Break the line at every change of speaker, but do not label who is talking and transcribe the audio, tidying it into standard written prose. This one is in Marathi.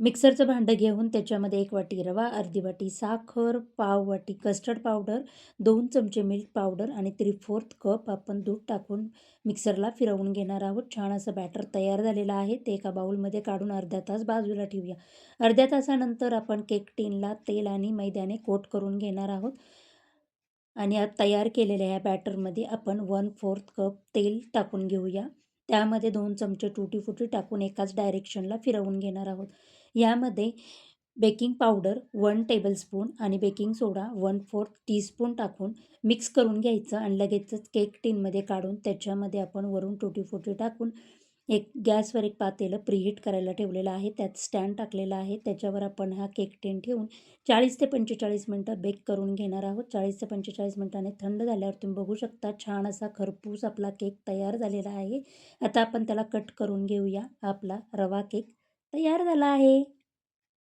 मिक्सरचं भांडं घेऊन त्याच्यामध्ये 1 वाटी रवा, अर्धी वाटी साखर, पाव वाटी कस्टर्ड पावडर, 2 चमचे मिल्क पावडर आणि 3/4 कप आपण दूध टाकून मिक्सरला फिरवून घेणार आहोत. छान असं बॅटर तयार झालेलं आहे. ते एका बाउलमध्ये काढून अर्धा तास बाजूला ठेवूया. अर्ध्या तासानंतर आपण केक टिनला तेल आणि मैद्याने कोट करून घेणार आहोत. आणि तयार केलेल्या ह्या बॅटरमध्ये आपण 1/4 कप तेल टाकून घेऊया. त्यामध्ये 2 चमचे टुटी फ्रुटी टाकून एकाच डायरेक्शनला फिरवून घेणार आहोत. यामध्ये बेकिंग पावडर 1 टेबलस्पून आणि बेकिंग सोडा 1/4 टीस्पून टाकून मिक्स करून घ्यायचं आणि लगेचच केक टिनमध्ये काढून त्याच्यामध्ये आपण वरून टुटी फ्रुटी टाकून गॅसवर एक पातेलं प्रीहीट करायला ठेवलेलं आहे. त्यात स्टँड टाकलेला आहे. त्याच्यावर आपण हा केक टिन ठेवून 40 ते 45 मिनटं बेक करून घेणार आहोत. 40 ते 45 मिनिटांनी थंड झाल्यावर तुम्ही बघू शकता छान असा खरपूस आपला केक तयार झालेला आहे. आता आपण त्याला कट करून घेऊया. आपला रवा केक तयार झाला आहे.